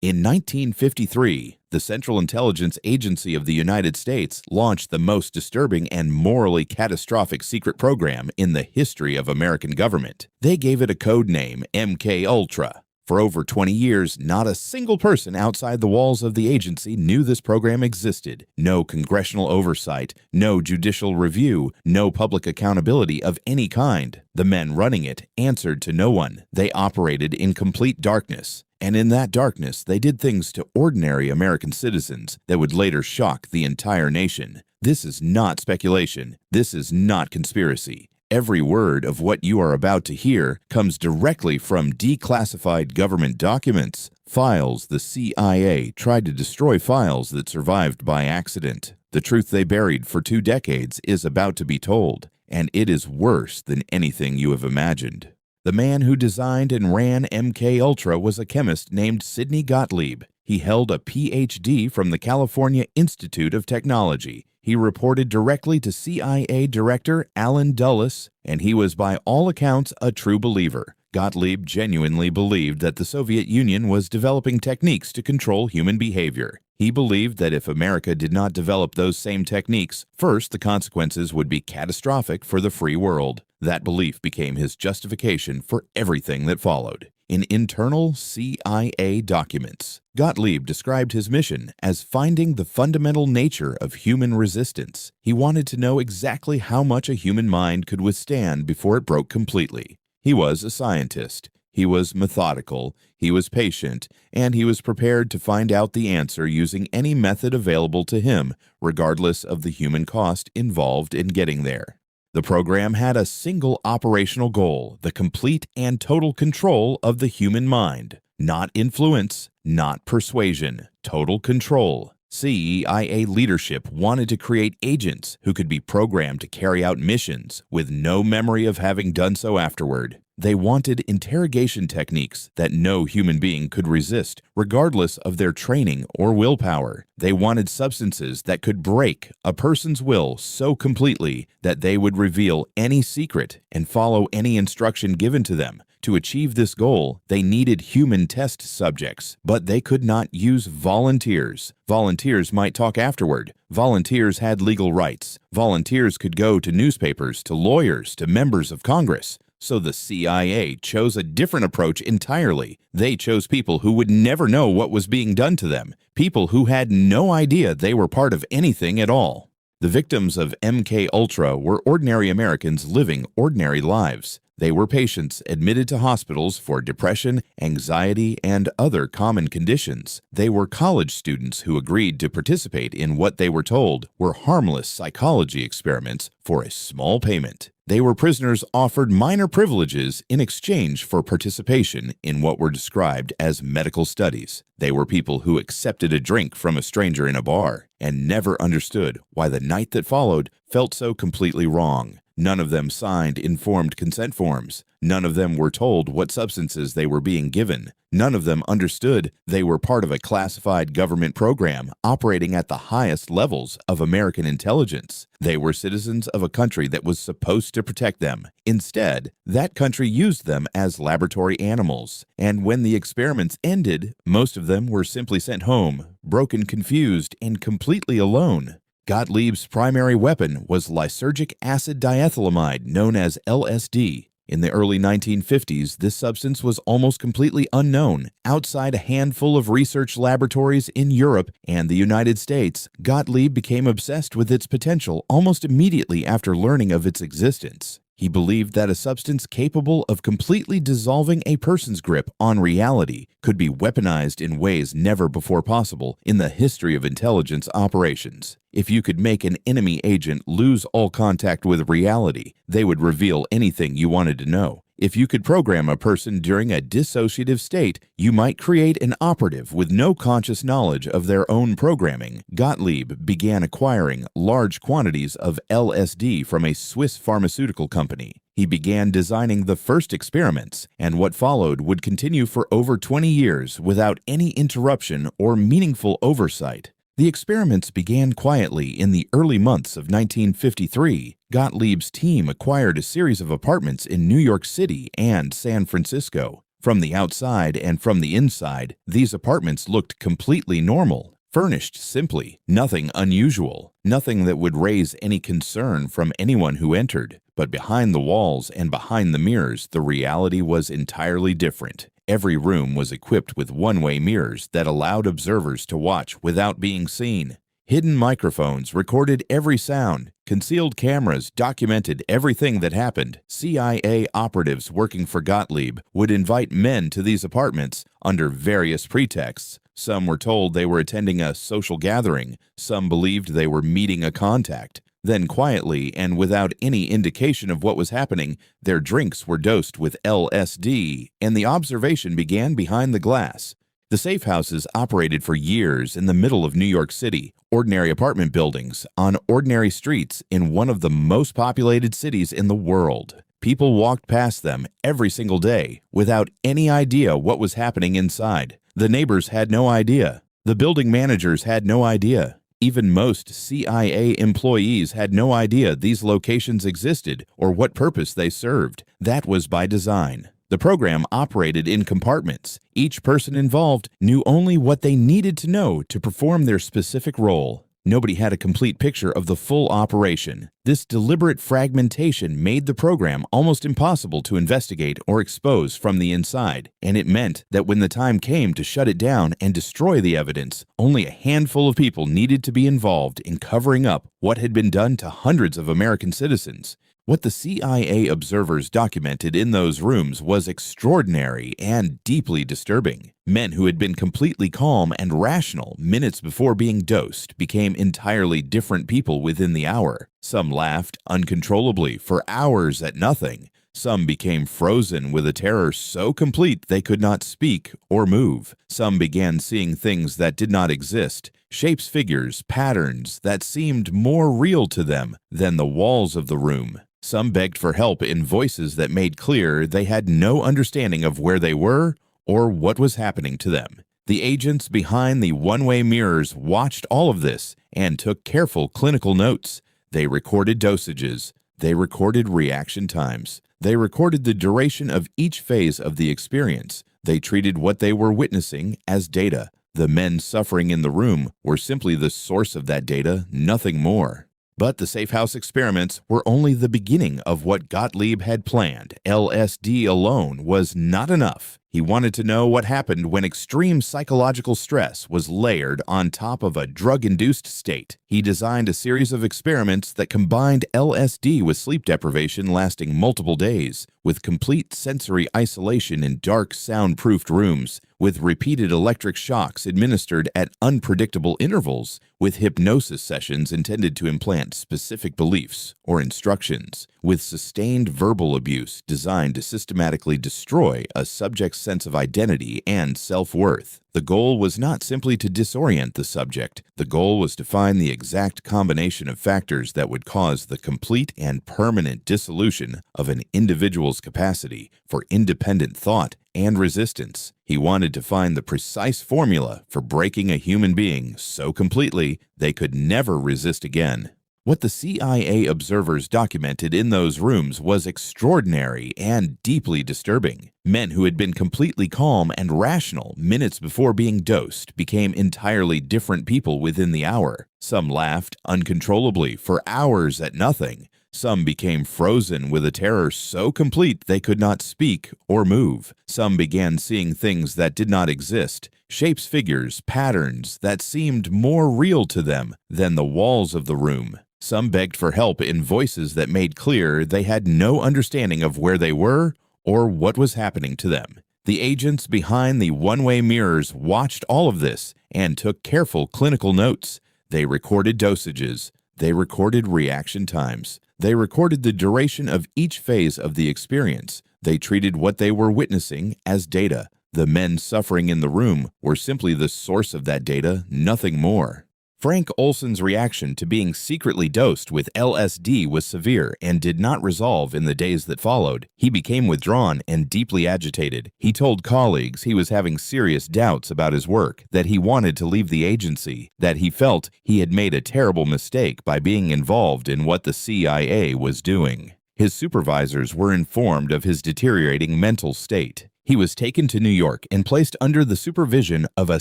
In 1953, the Central Intelligence Agency of the United States launched the most disturbing and morally catastrophic secret program in the history of American government. They gave it a code name, MK-Ultra. For over 20 years, not a single person outside the walls of the agency knew this program existed. No congressional oversight, no judicial review, no public accountability of any kind. The men running it answered to no one. They operated in complete darkness. And in that darkness, they did things to ordinary American citizens that would later shock the entire nation. This is not speculation. This is not conspiracy. Every word of what you are about to hear comes directly from declassified government documents. Files the CIA tried to destroy files that survived by accident. The truth they buried for 2 decades is about to be told, and it is worse than anything you have imagined. The man who designed and ran MK-Ultra was a chemist named Sidney Gottlieb. He held a Ph.D. from the California Institute of Technology. He reported directly to CIA Director Allen Dulles, and he was by all accounts a true believer. Gottlieb genuinely believed that the Soviet Union was developing techniques to control human behavior. He believed that if America did not develop those same techniques, first, the consequences would be catastrophic for the free world. That belief became his justification for everything that followed. In internal CIA documents, Gottlieb described his mission as finding the fundamental nature of human resistance. He wanted to know exactly how much a human mind could withstand before it broke completely. He was a scientist. He was methodical, he was patient, and he was prepared to find out the answer using any method available to him, regardless of the human cost involved in getting there. The program had a single operational goal, the complete and total control of the human mind. Not influence, not persuasion, total control. CIA leadership wanted to create agents who could be programmed to carry out missions with no memory of having done so afterward. They wanted interrogation techniques that no human being could resist, regardless of their training or willpower. They wanted substances that could break a person's will so completely that they would reveal any secret and follow any instruction given to them. To achieve this goal, they needed human test subjects, but they could not use volunteers. Volunteers might talk afterward. Volunteers had legal rights. Volunteers could go to newspapers, to lawyers, to members of Congress. So the CIA chose a different approach entirely. They chose people who would never know what was being done to them, people who had no idea they were part of anything at all. The victims of MK-Ultra were ordinary Americans living ordinary lives. They were patients admitted to hospitals for depression, anxiety, and other common conditions. They were college students who agreed to participate in what they were told were harmless psychology experiments for a small payment. They were prisoners offered minor privileges in exchange for participation in what were described as medical studies. They were people who accepted a drink from a stranger in a bar and never understood why the night that followed felt so completely wrong. None of them signed informed consent forms. None of them were told what substances they were being given. None of them understood they were part of a classified government program operating at the highest levels of American intelligence. They were citizens of a country that was supposed to protect them. Instead, that country used them as laboratory animals. And when the experiments ended, most of them were simply sent home, broken, confused, and completely alone. Gottlieb's primary weapon was lysergic acid diethylamide, known as LSD. In the early 1950s, this substance was almost completely unknown. Outside a handful of research laboratories in Europe and the United States, Gottlieb became obsessed with its potential almost immediately after learning of its existence. He believed that a substance capable of completely dissolving a person's grip on reality could be weaponized in ways never before possible in the history of intelligence operations. If you could make an enemy agent lose all contact with reality, they would reveal anything you wanted to know. If you could program a person during a dissociative state, you might create an operative with no conscious knowledge of their own programming. Gottlieb began acquiring large quantities of LSD from a Swiss pharmaceutical company. He began designing the first experiments, and what followed would continue for over 20 years without any interruption or meaningful oversight. The experiments began quietly in the early months of 1953. Gottlieb's team acquired a series of apartments in New York City and San Francisco. From the outside and from the inside, these apartments looked completely normal. Furnished simply, nothing unusual, nothing that would raise any concern from anyone who entered. But behind the walls and behind the mirrors, the reality was entirely different. Every room was equipped with one-way mirrors that allowed observers to watch without being seen. Hidden microphones recorded every sound. Concealed cameras documented everything that happened. CIA operatives working for Gottlieb would invite men to these apartments under various pretexts. Some were told they were attending a social gathering. Some believed they were meeting a contact. Then quietly and without any indication of what was happening, their drinks were dosed with LSD, and the observation began behind the glass. The safe houses operated for years in the middle of New York City, ordinary apartment buildings, on ordinary streets in one of the most populated cities in the world. People walked past them every single day without any idea what was happening inside. The neighbors had no idea. The building managers had no idea. Even most CIA employees had no idea these locations existed or what purpose they served. That was by design. The program operated in compartments. Each person involved knew only what they needed to know to perform their specific role. Nobody had a complete picture of the full operation. This deliberate fragmentation made the program almost impossible to investigate or expose from the inside, and it meant that when the time came to shut it down and destroy the evidence, only a handful of people needed to be involved in covering up what had been done to hundreds of American citizens. What the CIA observers documented in those rooms was extraordinary and deeply disturbing. Men who had been completely calm and rational minutes before being dosed became entirely different people within the hour. Some laughed uncontrollably for hours at nothing. Some became frozen with a terror so complete they could not speak or move. Some began seeing things that did not exist, shapes, figures, patterns that seemed more real to them than the walls of the room. Some begged for help in voices that made clear they had no understanding of where they were or what was happening to them. The agents behind the one-way mirrors watched all of this and took careful clinical notes. They recorded dosages. They recorded reaction times. They recorded the duration of each phase of the experience. They treated what they were witnessing as data. The men suffering in the room were simply the source of that data, nothing more. But the safe house experiments were only the beginning of what Gottlieb had planned. LSD alone was not enough. He wanted to know what happened when extreme psychological stress was layered on top of a drug-induced state. He designed a series of experiments that combined LSD with sleep deprivation lasting multiple days, with complete sensory isolation in dark, soundproofed rooms, with repeated electric shocks administered at unpredictable intervals, with hypnosis sessions intended to implant specific beliefs or instructions, with sustained verbal abuse designed to systematically destroy a subject's sense of identity and self-worth. The goal was not simply to disorient the subject. The goal was to find the exact combination of factors that would cause the complete and permanent dissolution of an individual's capacity for independent thought and resistance. He wanted to find the precise formula for breaking a human being so completely they could never resist again. What the CIA observers documented in those rooms was extraordinary and deeply disturbing. Men who had been completely calm and rational minutes before being dosed became entirely different people within the hour. Some laughed uncontrollably for hours at nothing. Some became frozen with a terror so complete they could not speak or move. Some began seeing things that did not exist, shapes, figures, patterns that seemed more real to them than the walls of the room. Some begged for help in voices that made clear they had no understanding of where they were or what was happening to them. The agents behind the one-way mirrors watched all of this and took careful clinical notes. They recorded dosages. They recorded reaction times. They recorded the duration of each phase of the experience. They treated what they were witnessing as data. The men suffering in the room were simply the source of that data, nothing more. Frank Olson's reaction to being secretly dosed with LSD was severe and did not resolve in the days that followed. He became withdrawn and deeply agitated. He told colleagues he was having serious doubts about his work, that he wanted to leave the agency, that he felt he had made a terrible mistake by being involved in what the CIA was doing. His supervisors were informed of his deteriorating mental state. He was taken to New York and placed under the supervision of a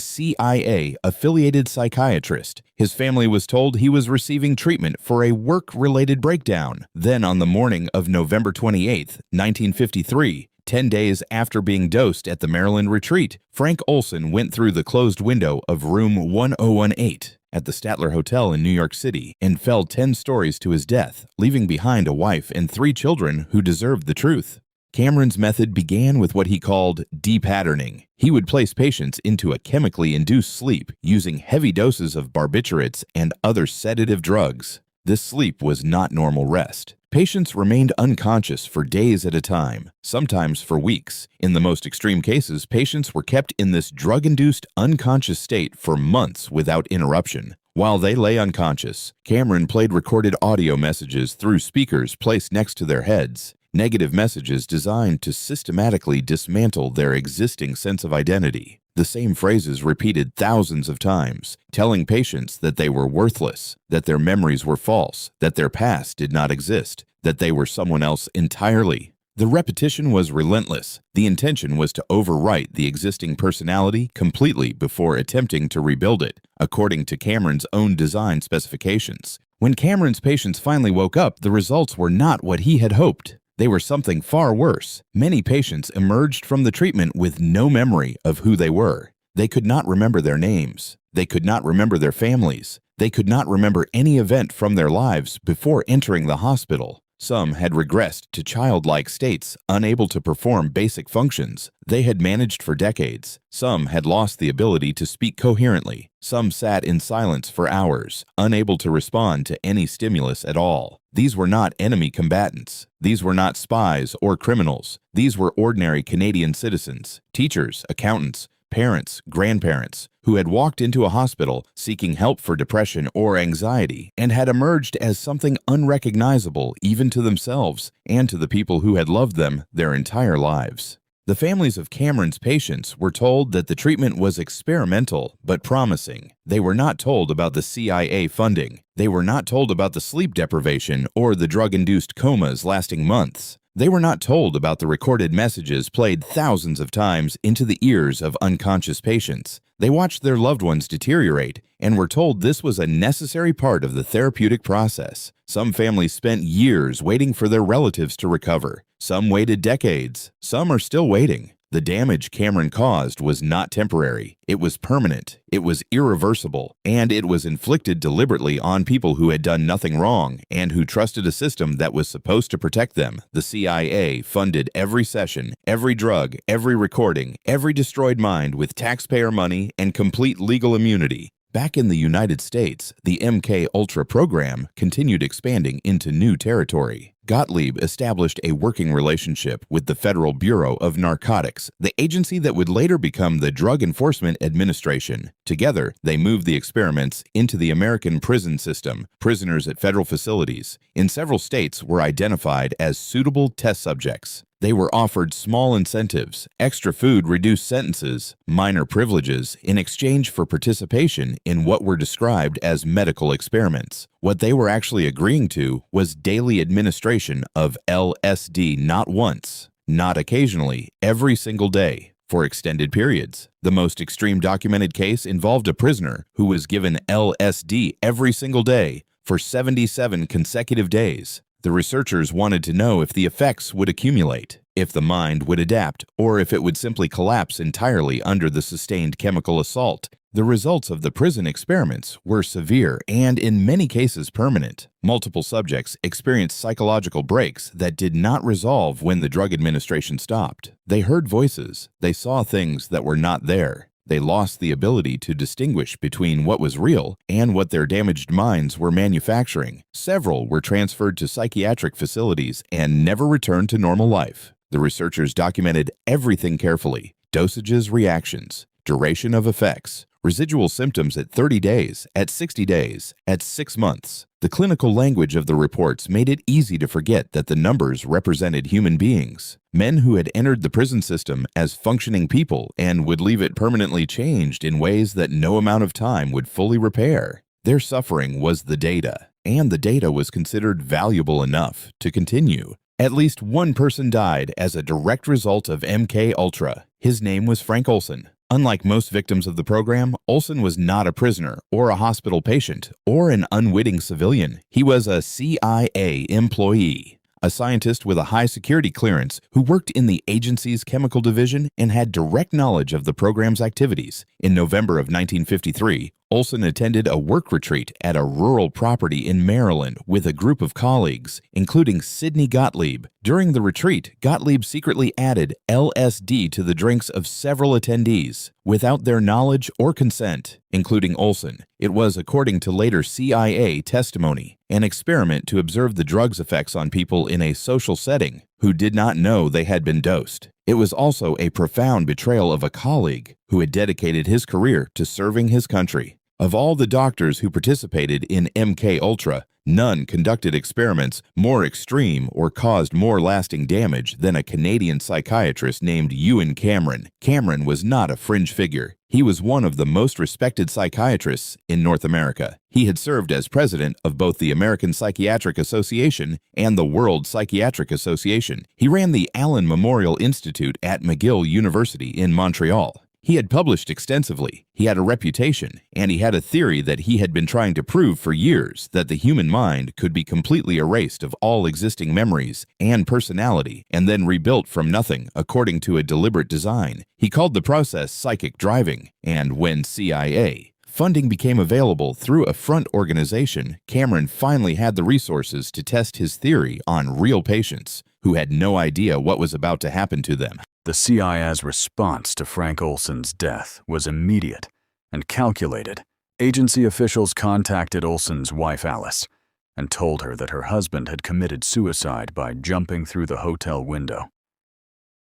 CIA-affiliated psychiatrist. His family was told he was receiving treatment for a work-related breakdown. Then on the morning of November 28, 1953, 10 days after being dosed at the Maryland retreat, Frank Olson went through the closed window of room 1018 at the Statler Hotel in New York City and fell 10 stories to his death, leaving behind a wife and 3 children who deserved the truth. Cameron's method began with what he called depatterning. He would place patients into a chemically induced sleep using heavy doses of barbiturates and other sedative drugs. This sleep was not normal rest. Patients remained unconscious for days at a time, sometimes for weeks. In the most extreme cases, patients were kept in this drug-induced unconscious state for months without interruption. While they lay unconscious, Cameron played recorded audio messages through speakers placed next to their heads. Negative messages designed to systematically dismantle their existing sense of identity. The same phrases repeated thousands of times, telling patients that they were worthless, that their memories were false, that their past did not exist, that they were someone else entirely. The repetition was relentless. The intention was to overwrite the existing personality completely before attempting to rebuild it, according to Cameron's own design specifications. When Cameron's patients finally woke up, the results were not what he had hoped. They were something far worse. Many patients emerged from the treatment with no memory of who they were. They could not remember their names. They could not remember their families. They could not remember any event from their lives before entering the hospital. Some had regressed to childlike states, unable to perform basic functions they had managed for decades. Some had lost the ability to speak coherently. Some sat in silence for hours, unable to respond to any stimulus at all. These were not enemy combatants. These were not spies or criminals. These were ordinary Canadian citizens, teachers, accountants, parents, grandparents, who had walked into a hospital seeking help for depression or anxiety and had emerged as something unrecognizable even to themselves and to the people who had loved them their entire lives. The families of Cameron's patients were told that the treatment was experimental but promising. They were not told about the CIA funding. They were not told about the sleep deprivation or the drug-induced comas lasting months. They were not told about the recorded messages played thousands of times into the ears of unconscious patients. They watched their loved ones deteriorate and were told this was a necessary part of the therapeutic process. Some families spent years waiting for their relatives to recover. Some waited decades. Some are still waiting. The damage Cameron caused was not temporary. It was permanent, it was irreversible, and it was inflicted deliberately on people who had done nothing wrong and who trusted a system that was supposed to protect them. The CIA funded every session, every drug, every recording, every destroyed mind with taxpayer money and complete legal immunity. Back in the United States, the MK Ultra program continued expanding into new territory. Gottlieb established a working relationship with the Federal Bureau of Narcotics, the agency that would later become the Drug Enforcement Administration. Together, they moved the experiments into the American prison system. Prisoners at federal facilities in several states were identified as suitable test subjects. They were offered small incentives, extra food, reduced sentences, minor privileges in exchange for participation in what were described as medical experiments. What they were actually agreeing to was daily administration of LSD not once, not occasionally, every single day, for extended periods. The most extreme documented case involved a prisoner who was given LSD every single day for 77 consecutive days. The researchers wanted to know if the effects would accumulate, if the mind would adapt, or if it would simply collapse entirely under the sustained chemical assault. The results of the prison experiments were severe and, in many cases, permanent. Multiple subjects experienced psychological breaks that did not resolve when the drug administration stopped. They heard voices. They saw things that were not there. They lost the ability to distinguish between what was real and what their damaged minds were manufacturing. Several were transferred to psychiatric facilities and never returned to normal life. The researchers documented everything carefully: dosages, reactions, duration of effects, residual symptoms at 30 days, at 60 days, at 6 months. The clinical language of the reports made it easy to forget that the numbers represented human beings, men who had entered the prison system as functioning people and would leave it permanently changed in ways that no amount of time would fully repair. Their suffering was the data, and the data was considered valuable enough to continue. At least one person died as a direct result of MK Ultra. His name was Frank Olson. Unlike most victims of the program, Olson was not a prisoner or a hospital patient or an unwitting civilian. He was a CIA employee, a scientist with a high security clearance who worked in the agency's chemical division and had direct knowledge of the program's activities. In November of 1953, Olson attended a work retreat at a rural property in Maryland with a group of colleagues, including Sidney Gottlieb. During the retreat, Gottlieb secretly added LSD to the drinks of several attendees without their knowledge or consent, including Olson. It was, according to later CIA testimony, an experiment to observe the drug's effects on people in a social setting who did not know they had been dosed. It was also a profound betrayal of a colleague who had dedicated his career to serving his country. Of all the doctors who participated in MK Ultra, none conducted experiments more extreme or caused more lasting damage than a Canadian psychiatrist named Ewan Cameron. Cameron was not a fringe figure. He was one of the most respected psychiatrists in North America. He had served as president of both the American Psychiatric Association and the World Psychiatric Association. He ran the Allen Memorial Institute at McGill University in Montreal. He had published extensively, he had a reputation, and he had a theory that he had been trying to prove for years, that the human mind could be completely erased of all existing memories and personality and then rebuilt from nothing according to a deliberate design. He called the process psychic driving, and when CIA funding became available through a front organization, Cameron finally had the resources to test his theory on real patients who had no idea what was about to happen to them. The CIA's response to Frank Olson's death was immediate and calculated. Agency officials contacted Olson's wife Alice and told her that her husband had committed suicide by jumping through the hotel window.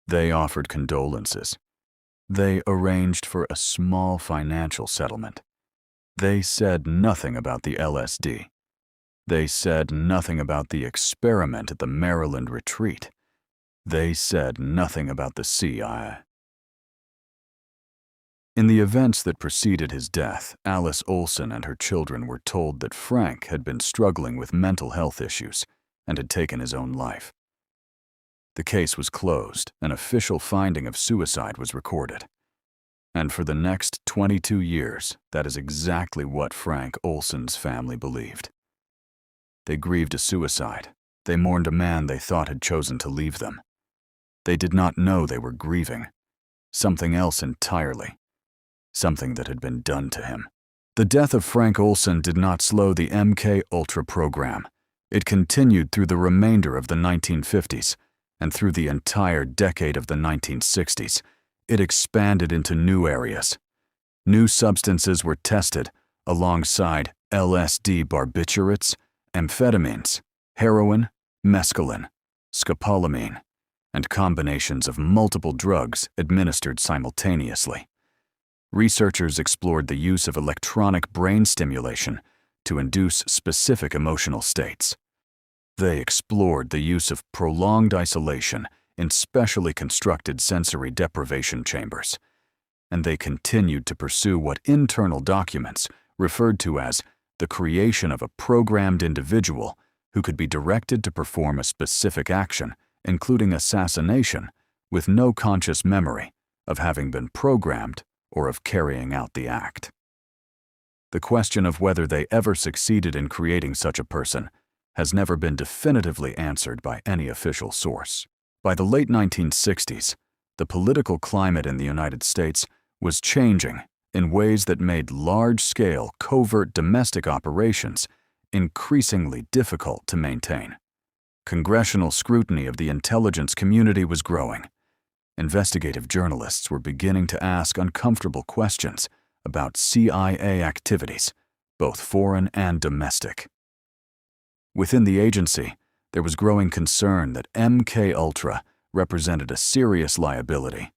They offered condolences. They arranged for a small financial settlement. They said nothing about the LSD. They said nothing about the experiment at the Maryland retreat. They said nothing about the CIA. In the events that preceded his death, Alice Olson and her children were told that Frank had been struggling with mental health issues and had taken his own life. The case was closed, an official finding of suicide was recorded. And for the next 22 years, that is exactly what Frank Olson's family believed. They grieved a suicide. They mourned a man they thought had chosen to leave them. They did not know they were grieving something else entirely, something that had been done to him. The death of Frank Olson did not slow the MK Ultra program. It continued through the remainder of the 1950s and through the entire decade of the 1960s. It expanded into new areas. New substances were tested alongside LSD barbiturates, amphetamines, heroin, mescaline, scopolamine, and combinations of multiple drugs administered simultaneously. Researchers explored the use of electronic brain stimulation to induce specific emotional states. They explored the use of prolonged isolation in specially constructed sensory deprivation chambers. And they continued to pursue what internal documents referred to as the creation of a programmed individual who could be directed to perform a specific action, including assassination, with no conscious memory of having been programmed or of carrying out the act. The question of whether they ever succeeded in creating such a person has never been definitively answered by any official source. By the late 1960s, the political climate in the United States was changing in ways that made large-scale, covert domestic operations increasingly difficult to maintain. Congressional scrutiny of the intelligence community was growing. Investigative journalists were beginning to ask uncomfortable questions about CIA activities, both foreign and domestic. Within the agency, there was growing concern that MK Ultra represented a serious liability,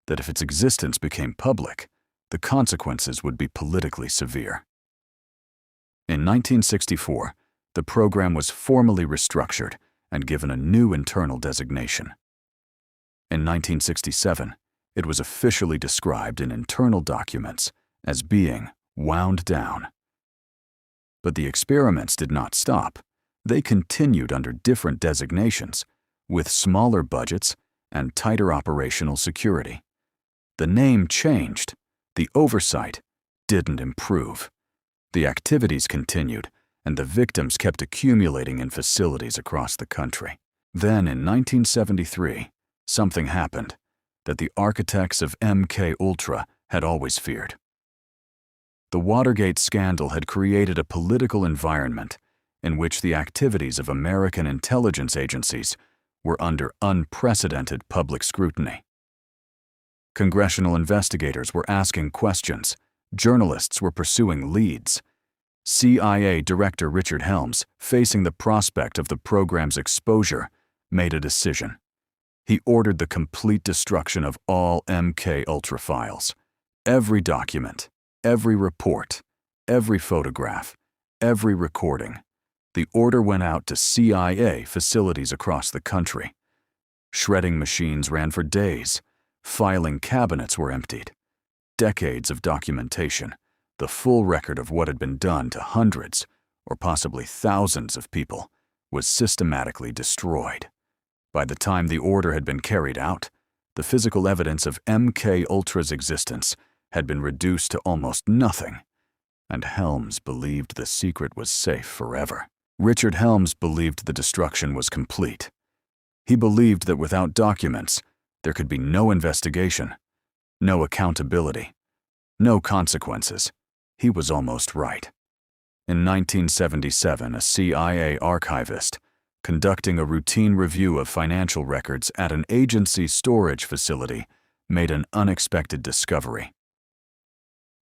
that if its existence became public, the consequences would be politically severe. In 1964, the program was formally restructured and given a new internal designation. In 1967, it was officially described in internal documents as being wound down. But the experiments did not stop. They continued under different designations, with smaller budgets and tighter operational security. The name changed. The oversight didn't improve. The activities continued, and the victims kept accumulating in facilities across the country. Then, in 1973, something happened that the architects of MK Ultra had always feared. The Watergate scandal had created a political environment in which the activities of American intelligence agencies were under unprecedented public scrutiny. Congressional investigators were asking questions. Journalists were pursuing leads. CIA Director Richard Helms, facing the prospect of the program's exposure, made a decision. He ordered the complete destruction of all MK Ultra files. Every document, every report, every photograph, every recording. The order went out to CIA facilities across the country. Shredding machines ran for days. Filing cabinets were emptied. Decades of documentation, the full record of what had been done to hundreds, or possibly thousands of people, was systematically destroyed. By the time the order had been carried out, the physical evidence of MK Ultra's existence had been reduced to almost nothing, and Helms believed the secret was safe forever. Richard Helms believed the destruction was complete. He believed that without documents, there could be no investigation, no accountability, no consequences. He was almost right. In 1977, a CIA archivist, conducting a routine review of financial records at an agency storage facility, made an unexpected discovery.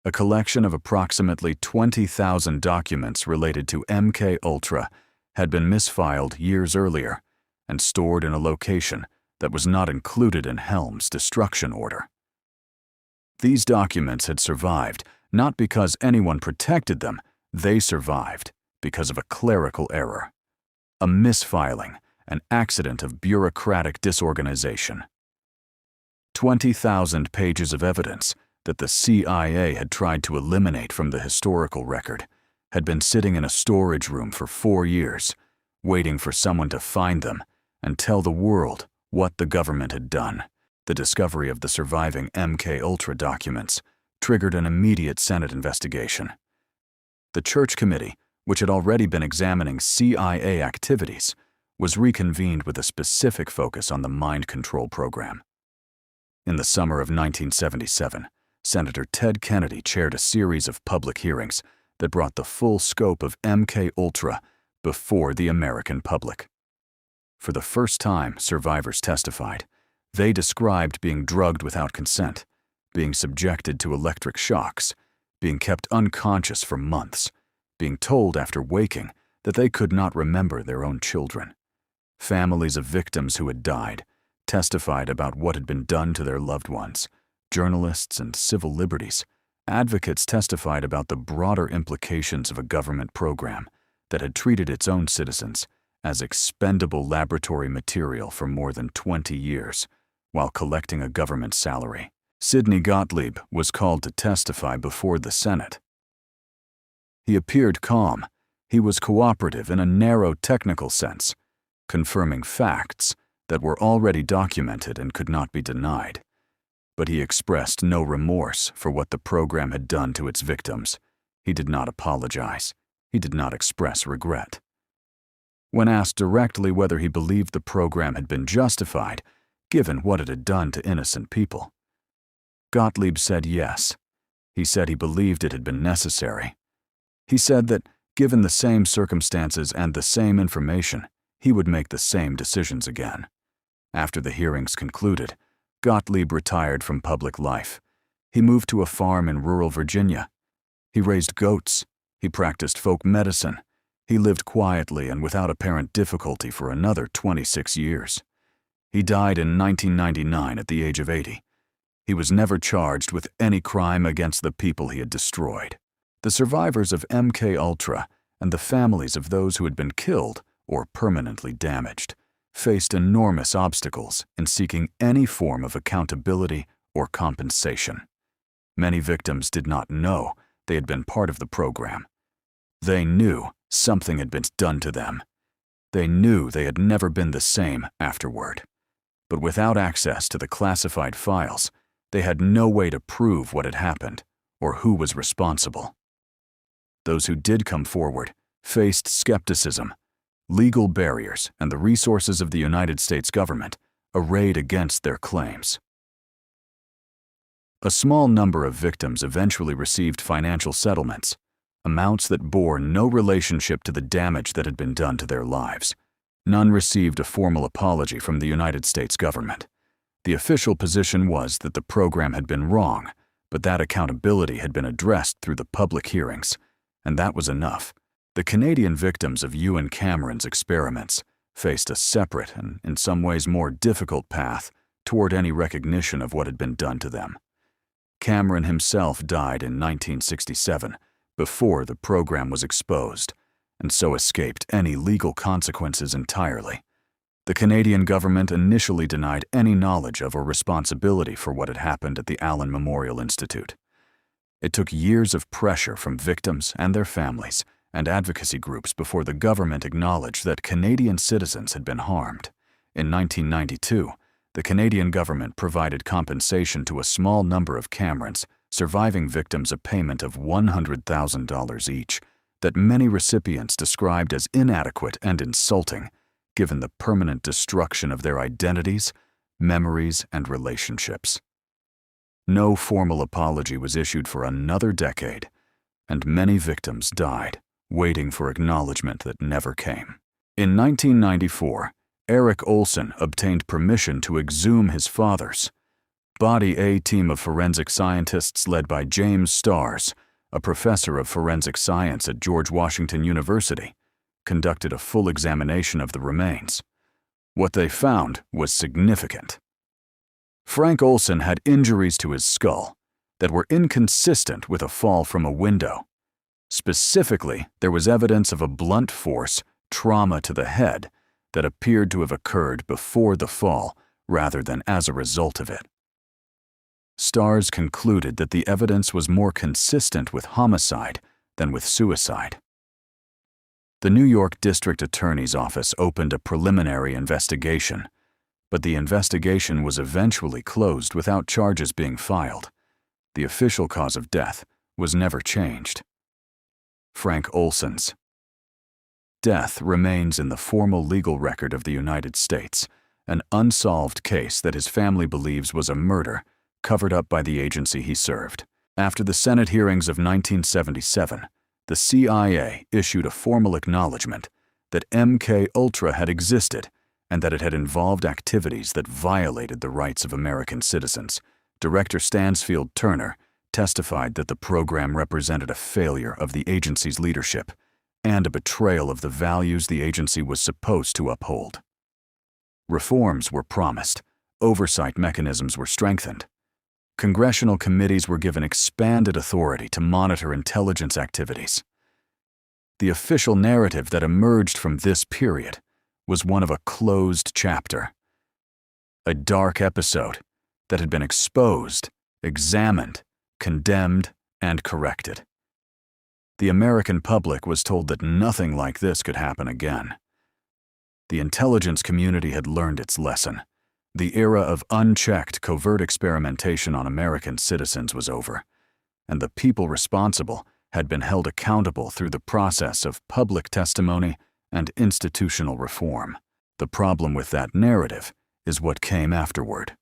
A collection of approximately 20,000 documents related to MK Ultra had been misfiled years earlier and stored in a location that was not included in Helms' destruction order. These documents had survived not because anyone protected them, they survived because of a clerical error, a misfiling, an accident of bureaucratic disorganization. 20,000 pages of evidence that the CIA had tried to eliminate from the historical record had been sitting in a storage room for 4 years, waiting for someone to find them and tell the world what the government had done. The discovery of the surviving MK Ultra documents triggered an immediate Senate investigation. The Church Committee, which had already been examining CIA activities, was reconvened with a specific focus on the mind control program. In the summer of 1977, Senator Ted Kennedy chaired a series of public hearings that brought the full scope of MK Ultra before the American public. For the first time, survivors testified. They described being drugged without consent, being subjected to electric shocks, being kept unconscious for months, being told after waking that they could not remember their own children. Families of victims who had died testified about what had been done to their loved ones. Journalists and civil liberties advocates testified about the broader implications of a government program that had treated its own citizens as expendable laboratory material for more than 20 years while collecting a government salary. Sidney Gottlieb was called to testify before the Senate. He appeared calm. He was cooperative in a narrow technical sense, confirming facts that were already documented and could not be denied. But he expressed no remorse for what the program had done to its victims. He did not apologize. He did not express regret. When asked directly whether he believed the program had been justified, given what it had done to innocent people, Gottlieb said yes. He said he believed it had been necessary. He said that, given the same circumstances and the same information, he would make the same decisions again. After the hearings concluded, Gottlieb retired from public life. He moved to a farm in rural Virginia. He raised goats. He practiced folk medicine. He lived quietly and without apparent difficulty for another 26 years. He died in 1999 at the age of 80. He was never charged with any crime against the people he had destroyed. The survivors of MK Ultra and the families of those who had been killed or permanently damaged faced enormous obstacles in seeking any form of accountability or compensation. Many victims did not know they had been part of the program. They knew something had been done to them. They knew they had never been the same afterward. But without access to the classified files, they had no way to prove what had happened or who was responsible. Those who did come forward faced skepticism, legal barriers, and the resources of the United States government arrayed against their claims. A small number of victims eventually received financial settlements, amounts that bore no relationship to the damage that had been done to their lives. None received a formal apology from the United States government. The official position was that the program had been wrong, but that accountability had been addressed through the public hearings, and that was enough. The Canadian victims of Ewan Cameron's experiments faced a separate and, in some ways, more difficult path toward any recognition of what had been done to them. Cameron himself died in 1967, before the program was exposed, and so escaped any legal consequences entirely. The Canadian government initially denied any knowledge of or responsibility for what had happened at the Allen Memorial Institute. It took years of pressure from victims and their families and advocacy groups before the government acknowledged that Canadian citizens had been harmed. In 1992, the Canadian government provided compensation to a small number of Camerons, surviving victims a payment of $100,000 each, that many recipients described as inadequate and insulting, given the permanent destruction of their identities, memories, and relationships. No formal apology was issued for another decade, and many victims died, waiting for acknowledgement that never came. In 1994, Eric Olson obtained permission to exhume his father's. Body A team of forensic scientists led by James Starrs, a professor of forensic science at George Washington University, conducted a full examination of the remains. What they found was significant. Frank Olson had injuries to his skull that were inconsistent with a fall from a window. Specifically, there was evidence of a blunt force trauma to the head that appeared to have occurred before the fall rather than as a result of it. Starrs concluded that the evidence was more consistent with homicide than with suicide. The New York District Attorney's Office opened a preliminary investigation, but the investigation was eventually closed without charges being filed. The official cause of death was never changed. Frank Olson's death remains in the formal legal record of the United States, an unsolved case that his family believes was a murder covered up by the agency he served. After the Senate hearings of 1977, the CIA issued a formal acknowledgement that MK Ultra had existed and that it had involved activities that violated the rights of American citizens. Director Stansfield Turner testified that the program represented a failure of the agency's leadership and a betrayal of the values the agency was supposed to uphold. Reforms were promised, oversight mechanisms were strengthened. Congressional committees were given expanded authority to monitor intelligence activities. The official narrative that emerged from this period was one of a closed chapter, a dark episode that had been exposed, examined, condemned, and corrected. The American public was told that nothing like this could happen again. The intelligence community had learned its lesson. The era of unchecked covert experimentation on American citizens was over, and the people responsible had been held accountable through the process of public testimony and institutional reform. The problem with that narrative is what came afterward.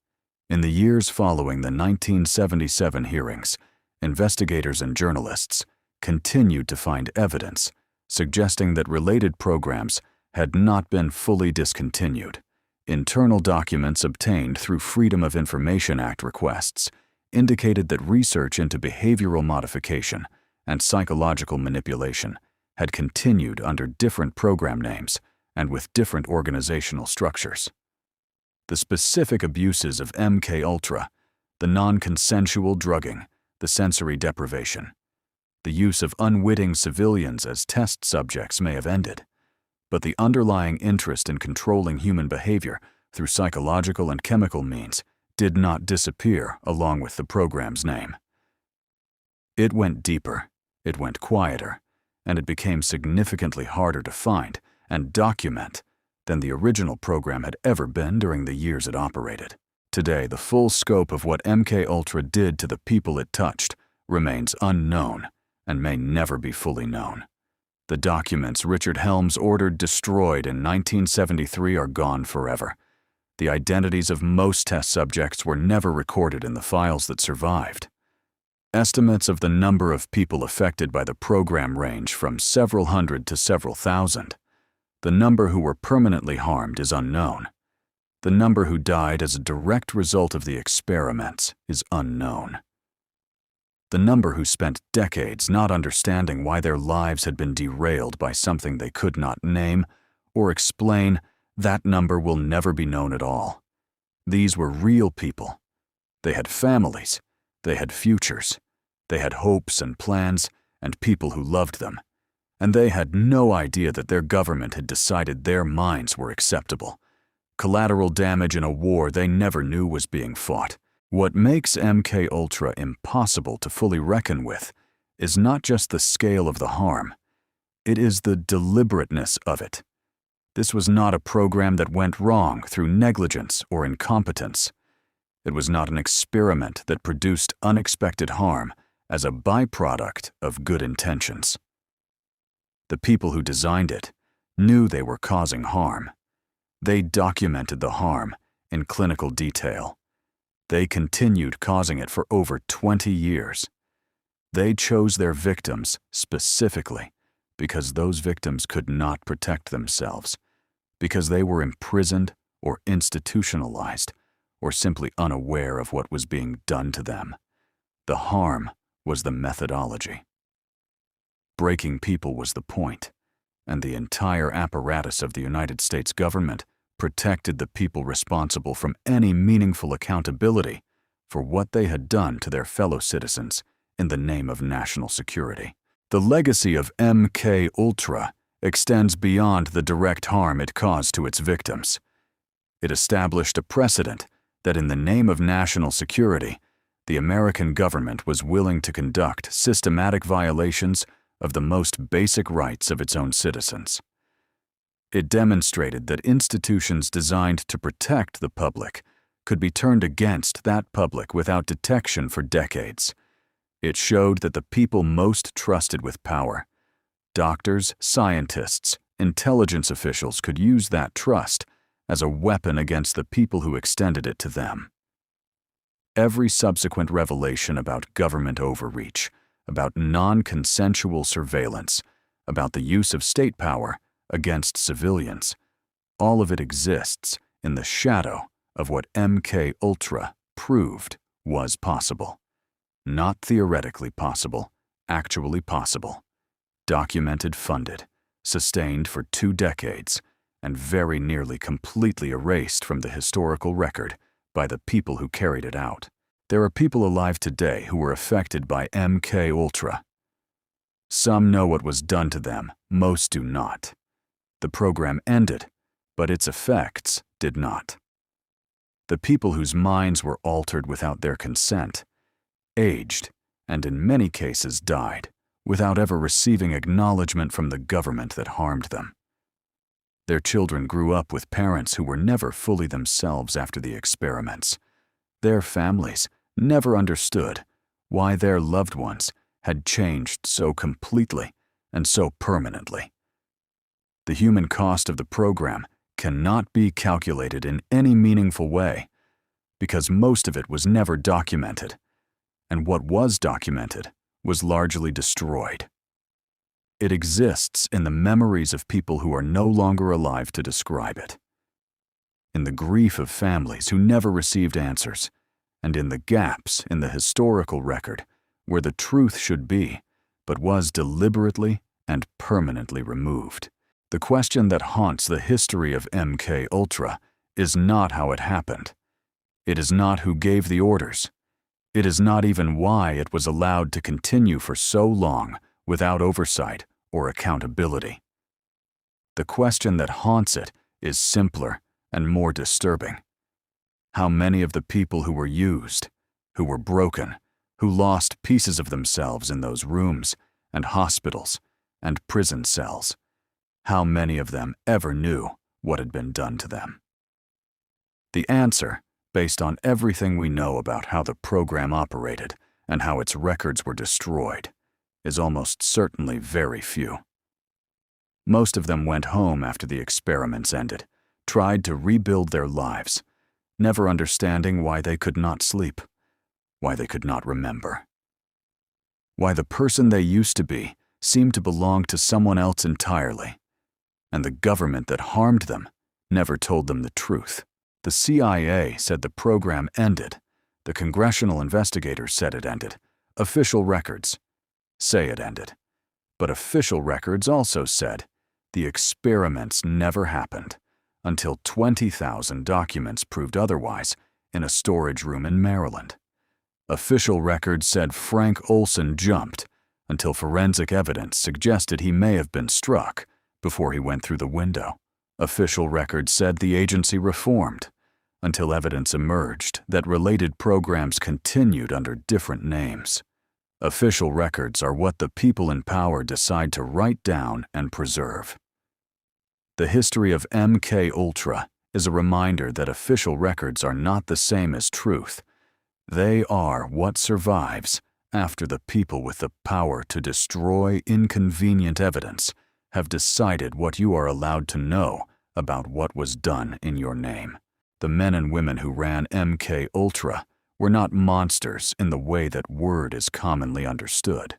In the years following the 1977 hearings, investigators and journalists continued to find evidence suggesting that related programs had not been fully discontinued. Internal documents obtained through Freedom of Information Act requests indicated that research into behavioral modification and psychological manipulation had continued under different program names and with different organizational structures. The specific abuses of MK Ultra, the non-consensual drugging, the sensory deprivation, the use of unwitting civilians as test subjects may have ended, but the underlying interest in controlling human behavior through psychological and chemical means did not disappear along with the program's name. It went deeper, it went quieter, and it became significantly harder to find and document than the original program had ever been during the years it operated. Today, the full scope of what MKUltra did to the people it touched remains unknown and may never be fully known. The documents Richard Helms ordered destroyed in 1973 are gone forever. The identities of most test subjects were never recorded in the files that survived. Estimates of the number of people affected by the program range from several hundred to several thousand. The number who were permanently harmed is unknown. The number who died as a direct result of the experiments is unknown. The number who spent decades not understanding why their lives had been derailed by something they could not name or explain, that number will never be known at all. These were real people. They had families. They had futures. They had hopes and plans and people who loved them. And they had no idea that their government had decided their minds were acceptable. Collateral damage in a war they never knew was being fought. What makes MKUltra impossible to fully reckon with is not just the scale of the harm. It is the deliberateness of it. This was not a program that went wrong through negligence or incompetence. It was not an experiment that produced unexpected harm as a byproduct of good intentions. The people who designed it knew they were causing harm. They documented the harm in clinical detail. They continued causing it for over 20 years. They chose their victims specifically because those victims could not protect themselves, because they were imprisoned or institutionalized, or simply unaware of what was being done to them. The harm was the methodology. Breaking people was the point, and the entire apparatus of the United States government protected the people responsible from any meaningful accountability for what they had done to their fellow citizens in the name of national security. The legacy of MKUltra extends beyond the direct harm it caused to its victims. It established a precedent that in the name of national security, the American government was willing to conduct systematic violations of the most basic rights of its own citizens. It demonstrated that institutions designed to protect the public could be turned against that public without detection for decades. It showed that the people most trusted with power, doctors, scientists, intelligence officials, could use that trust as a weapon against the people who extended it to them. Every subsequent revelation about government overreach, about non-consensual surveillance, about the use of state power against civilians, all of it exists in the shadow of what MKUltra proved was possible. Not theoretically possible, actually possible. Documented, funded, sustained for 2 decades, and very nearly completely erased from the historical record by the people who carried it out. There are people alive today who were affected by MKUltra. Some know what was done to them, most do not. The program ended, but its effects did not. The people whose minds were altered without their consent aged, and in many cases died, without ever receiving acknowledgement from the government that harmed them. Their children grew up with parents who were never fully themselves after the experiments. Their families never understood why their loved ones had changed so completely and so permanently. The human cost of the program cannot be calculated in any meaningful way because most of it was never documented, and what was documented was largely destroyed. It exists in the memories of people who are no longer alive to describe it, in the grief of families who never received answers, and in the gaps in the historical record where the truth should be, but was deliberately and permanently removed. The question that haunts the history of MKUltra is not how it happened. It is not who gave the orders. It is not even why it was allowed to continue for so long without oversight or accountability. The question that haunts it is simpler and more disturbing. How many of the people who were used, who were broken, who lost pieces of themselves in those rooms and hospitals and prison cells, How many of them ever knew what had been done to them? The answer, based on everything we know about how the program operated and how its records were destroyed, is almost certainly very few. Most of them went home after the experiments ended, tried to rebuild their lives, never understanding why they could not sleep, why they could not remember, why the person they used to be seemed to belong to someone else entirely, and the government that harmed them never told them the truth. The CIA said the program ended. The congressional investigators said it ended. Official records say it ended. But official records also said the experiments never happened until 20,000 documents proved otherwise in a storage room in Maryland. Official records said Frank Olson jumped until forensic evidence suggested he may have been struck before he went through the window. Official records said the agency reformed until evidence emerged that related programs continued under different names. Official records are what the people in power decide to write down and preserve. The history of MK Ultra is a reminder that official records are not the same as truth. They are what survives after the people with the power to destroy inconvenient evidence have decided what you are allowed to know about what was done in your name. The men and women who ran MK Ultra were not monsters in the way that word is commonly understood.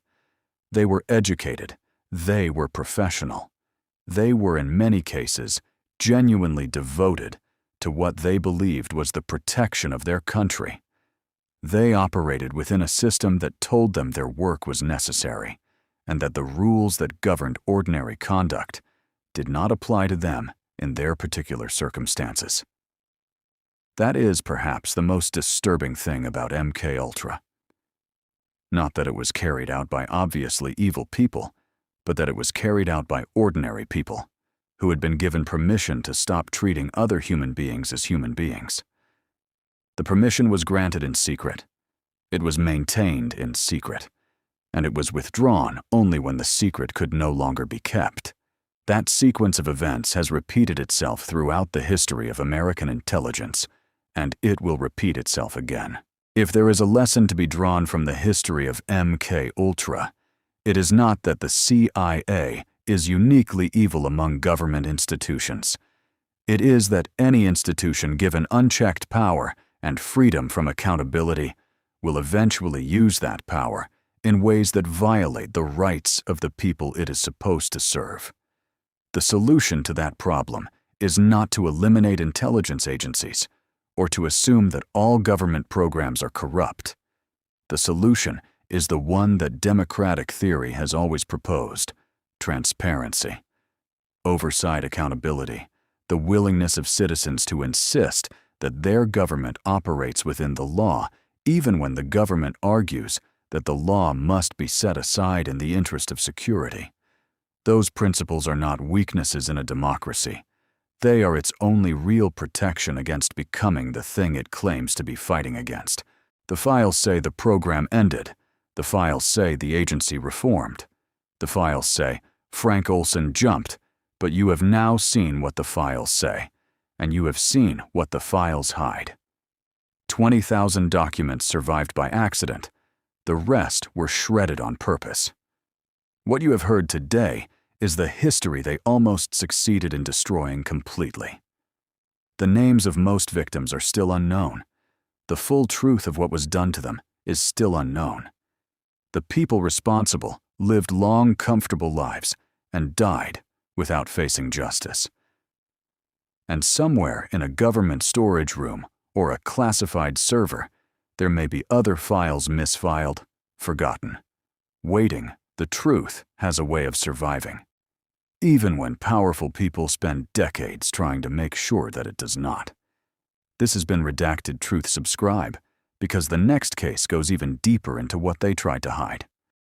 They were educated. They were professional. They were, in many cases, genuinely devoted to what they believed was the protection of their country. They operated within a system that told them their work was necessary, and that the rules that governed ordinary conduct did not apply to them in their particular circumstances. That is perhaps the most disturbing thing about MK Ultra. Not that it was carried out by obviously evil people, but that it was carried out by ordinary people who had been given permission to stop treating other human beings as human beings. The permission was granted in secret. It was maintained in secret. And it was withdrawn only when the secret could no longer be kept. That sequence of events has repeated itself throughout the history of American intelligence, and it will repeat itself again. If there is a lesson to be drawn from the history of MK Ultra, it is not that the CIA is uniquely evil among government institutions. It is that any institution given unchecked power and freedom from accountability will eventually use that power in ways that violate the rights of the people it is supposed to serve. The solution to that problem is not to eliminate intelligence agencies or to assume that all government programs are corrupt. The solution is the one that democratic theory has always proposed: transparency. Oversight accountability, the willingness of citizens to insist that their government operates within the law, even when the government argues that the law must be set aside in the interest of security. Those principles are not weaknesses in a democracy. They are its only real protection against becoming the thing it claims to be fighting against. The files say the program ended. The files say the agency reformed. The files say Frank Olson jumped, but you have now seen what the files say, and you have seen what the files hide. 20,000 documents survived by accident. The rest were shredded on purpose. What you have heard today is the history they almost succeeded in destroying completely. The names of most victims are still unknown. The full truth of what was done to them is still unknown. The people responsible lived long, comfortable lives and died without facing justice. And somewhere in a government storage room or a classified server, there may be other files misfiled, forgotten. Waiting, the truth has a way of surviving, even when powerful people spend decades trying to make sure that it does not. This has been Redacted Truth. Subscribe, because the next case goes even deeper into what they tried to hide.